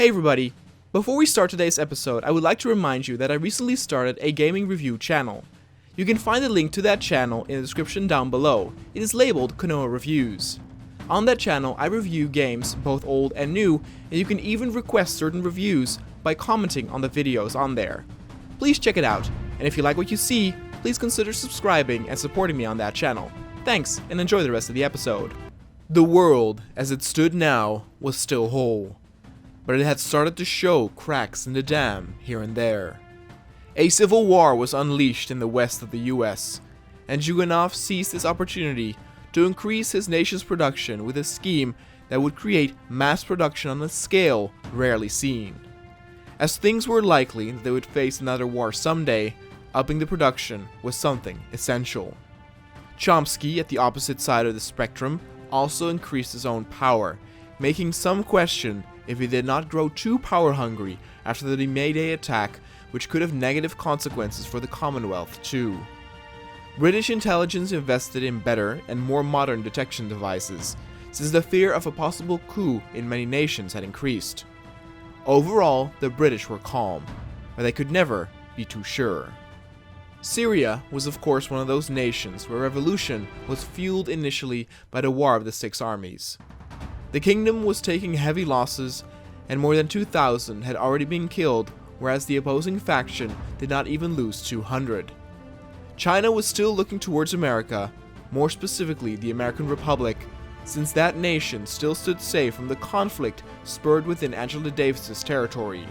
Hey everybody! Before we start today's episode, I would like to remind you that I recently started a gaming review channel. You can find the link to that channel in the description down below. It is labeled Konoha Reviews. On that channel, I review games, both old and new, and you can even request certain reviews by commenting on the videos on there. Please check it out, and if you like what you see, please consider subscribing and supporting me on that channel. Thanks, and enjoy the rest of the episode. The world, as it stood now, was still whole, but it had started to show cracks in the dam here and there. A civil war was unleashed in the west of the US, and Juganov seized this opportunity to increase his nation's production with a scheme that would create mass production on a scale rarely seen. As things were likely that they would face another war someday, upping the production was something essential. Chomsky, at the opposite side of the spectrum, also increased his own power, making some question if he did not grow too power-hungry after the May-Day attack, which could have negative consequences for the Commonwealth too. British intelligence invested in better and more modern detection devices, since the fear of a possible coup in many nations had increased. Overall, the British were calm, but they could never be too sure. Syria was of course one of those nations where revolution was fueled initially by the War of the Six Armies. The kingdom was taking heavy losses, and more than 2,000 had already been killed, whereas the opposing faction did not even lose 200. China was still looking towards America, more specifically the American Republic, since that nation still stood safe from the conflict spurred within Angela Davis's territory.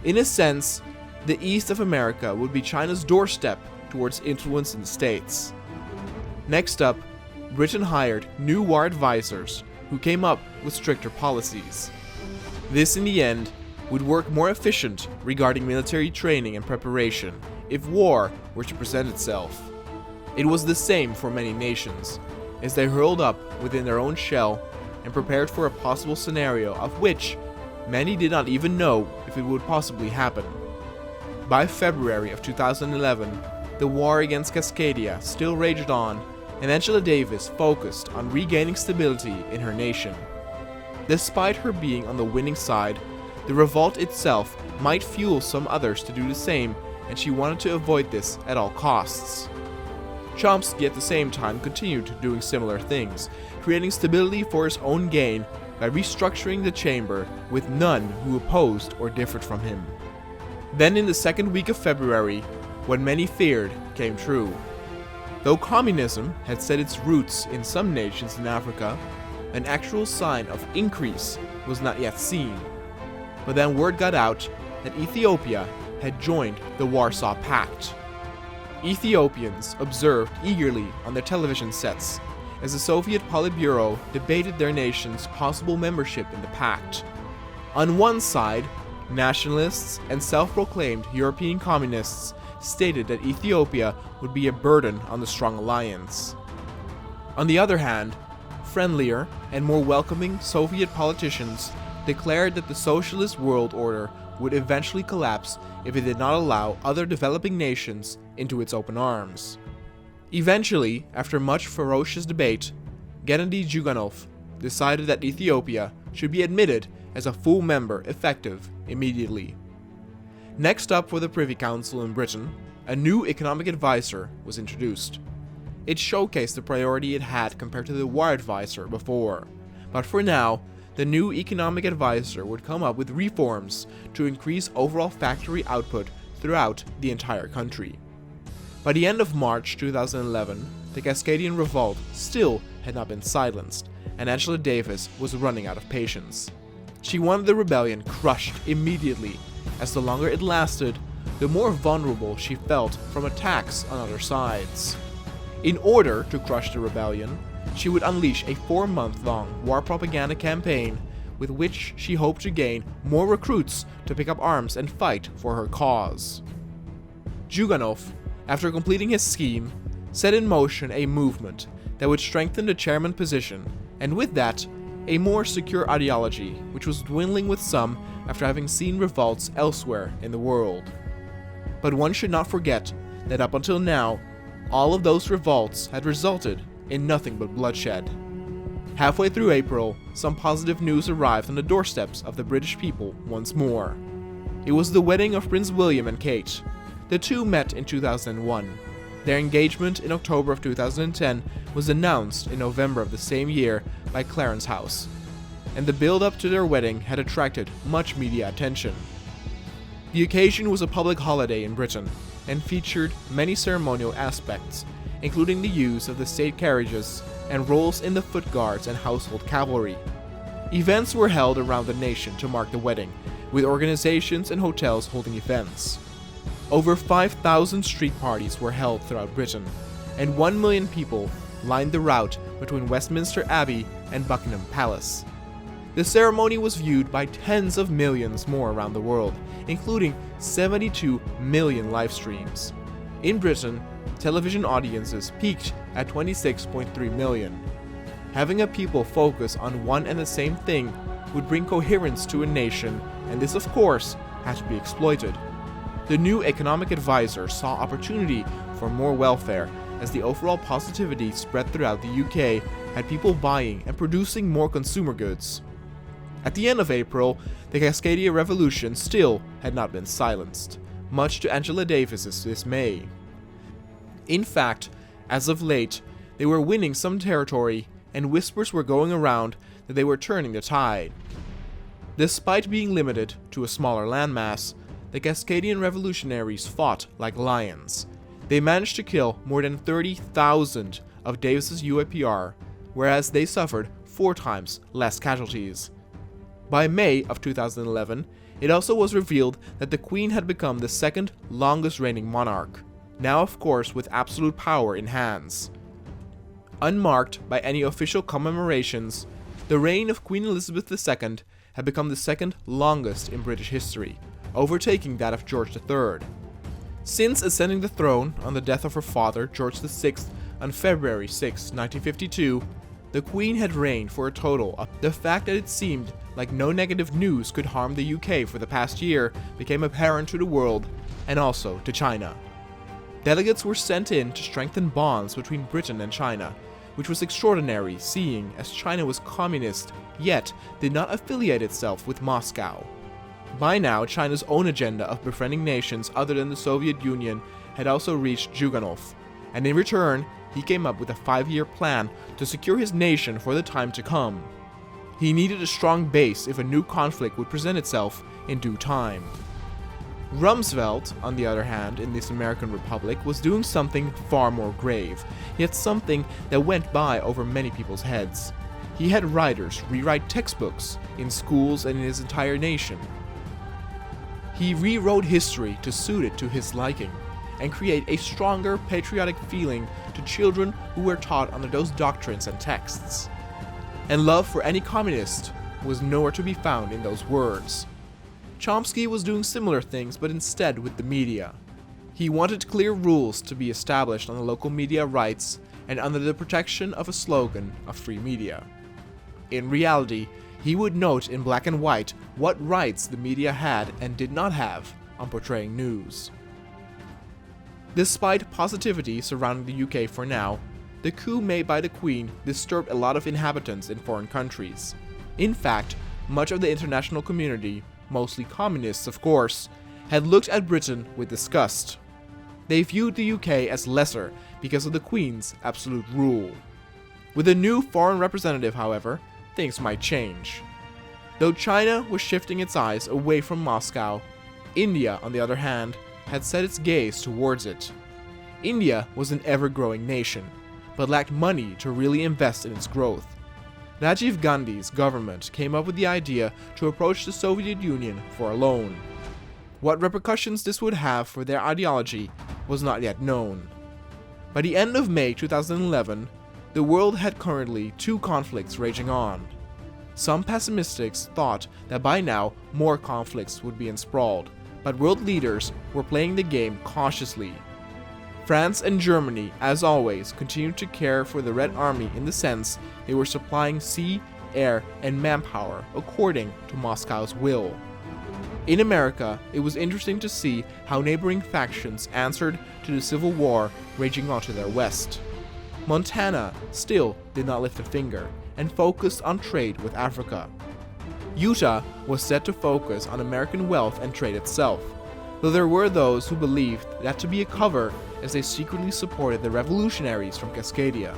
In a sense, the east of America would be China's doorstep towards influence in the States. Next up, Britain hired new war advisors who came up with stricter policies. This in the end would work more efficient regarding military training and preparation if war were to present itself. It was the same for many nations, as they hurled up within their own shell and prepared for a possible scenario of which many did not even know if it would possibly happen. By February of 2011, the war against Cascadia still raged on, and Angela Davis focused on regaining stability in her nation. Despite her being on the winning side, the revolt itself might fuel some others to do the same, and she wanted to avoid this at all costs. Chomsky at the same time continued doing similar things, creating stability for his own gain by restructuring the chamber with none who opposed or differed from him. Then in the second week of February, what many feared came true. Though communism had set its roots in some nations in Africa, an actual sign of increase was not yet seen. But then word got out that Ethiopia had joined the Warsaw Pact. Ethiopians observed eagerly on their television sets as the Soviet Politburo debated their nation's possible membership in the pact. On one side, nationalists and self-proclaimed European communists stated that Ethiopia would be a burden on the strong alliance. On the other hand, friendlier and more welcoming Soviet politicians declared that the socialist world order would eventually collapse if it did not allow other developing nations into its open arms. Eventually, after much ferocious debate, Gennady Juganov decided that Ethiopia should be admitted as a full member effective immediately. Next up for the Privy Council in Britain, a new economic advisor was introduced. It showcased the priority it had compared to the war advisor before, but for now, the new economic advisor would come up with reforms to increase overall factory output throughout the entire country. By the end of March 2011, the Cascadian revolt still had not been silenced, and Angela Davis was running out of patience. She wanted the rebellion crushed immediately, as the longer it lasted, the more vulnerable she felt from attacks on other sides. In order to crush the rebellion, she would unleash a 4-month-long war propaganda campaign with which she hoped to gain more recruits to pick up arms and fight for her cause. Juganov, after completing his scheme, set in motion a movement that would strengthen the chairman position, and with that, a more secure ideology which was dwindling with some after having seen revolts elsewhere in the world. But one should not forget that up until now, all of those revolts had resulted in nothing but bloodshed. Halfway through April, some positive news arrived on the doorsteps of the British people once more. It was the wedding of Prince William and Kate. The two met in 2001. Their engagement in October of 2010 was announced in November of the same year by Clarence House, and the build-up to their wedding had attracted much media attention. The occasion was a public holiday in Britain and featured many ceremonial aspects, including the use of the state carriages and roles in the foot guards and household cavalry. Events were held around the nation to mark the wedding, with organizations and hotels holding events. Over 5,000 street parties were held throughout Britain, and 1 million people lined the route between Westminster Abbey and Buckingham Palace. The ceremony was viewed by tens of millions more around the world, including 72 million live streams. In Britain, television audiences peaked at 26.3 million. Having a people focus on one and the same thing would bring coherence to a nation, and this of course had to be exploited. The new economic advisor saw opportunity for more welfare, as the overall positivity spread throughout the UK had people buying and producing more consumer goods. At the end of April, the Cascadian revolution still had not been silenced, much to Angela Davis's dismay. In fact, as of late, they were winning some territory, and whispers were going around that they were turning the tide. Despite being limited to a smaller landmass, the Cascadian revolutionaries fought like lions. They managed to kill more than 30,000 of Davis's UAPR, whereas they suffered 4 times less casualties. By May of 2011, it also was revealed that the Queen had become the second longest reigning monarch, now of course with absolute power in hands. Unmarked by any official commemorations, the reign of Queen Elizabeth II had become the second longest in British history, overtaking that of George III. Since ascending the throne on the death of her father, George VI, on February 6, 1952, the Queen had reigned for a total of. The fact that it seemed like no negative news could harm the UK for the past year became apparent to the world, and also to China. Delegates were sent in to strengthen bonds between Britain and China, which was extraordinary seeing as China was communist, yet did not affiliate itself with Moscow. By now, China's own agenda of befriending nations other than the Soviet Union had also reached Zhuganov, and in return, he came up with a 5-year plan to secure his nation for the time to come. He needed a strong base if a new conflict would present itself in due time. Rumsfeld, on the other hand, in this American Republic, was doing something far more grave, yet something that went by over many people's heads. He had writers rewrite textbooks in schools and in his entire nation. He rewrote history to suit it to his liking, and create a stronger patriotic feeling to children who were taught under those doctrines and texts. And love for any communist was nowhere to be found in those words. Chomsky was doing similar things, but instead with the media. He wanted clear rules to be established on the local media rights and under the protection of a slogan of free media. In reality, he would note in black and white what rights the media had and did not have on portraying news. Despite positivity surrounding the UK for now, the coup made by the Queen disturbed a lot of inhabitants in foreign countries. In fact, much of the international community, mostly communists of course, had looked at Britain with disgust. They viewed the UK as lesser because of the Queen's absolute rule. With a new foreign representative, however, things might change. Though China was shifting its eyes away from Moscow, India, on the other hand, had set its gaze towards it. India was an ever-growing nation, but lacked money to really invest in its growth. Rajiv Gandhi's government came up with the idea to approach the Soviet Union for a loan. What repercussions this would have for their ideology was not yet known. By the end of May 2011, the world had currently 2 conflicts raging on. Some pessimists thought that by now more conflicts would be enthralled, but world leaders were playing the game cautiously. France and Germany, as always, continued to care for the Red Army in the sense they were supplying sea, air, and manpower according to Moscow's will. In America, it was interesting to see how neighboring factions answered to the civil war raging on to their west. Montana still did not lift a finger, and focused on trade with Africa. Utah was set to focus on American wealth and trade itself, though there were those who believed that to be a cover as they secretly supported the revolutionaries from Cascadia.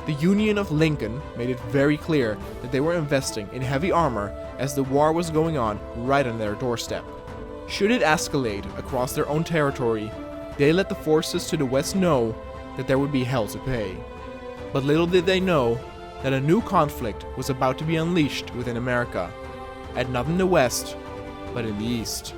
The Union of Lincoln made it very clear that they were investing in heavy armor as the war was going on right on their doorstep. Should it escalate across their own territory, they let the forces to the west know that there would be hell to pay. But little did they know that a new conflict was about to be unleashed within America, and not in the west, but in the east.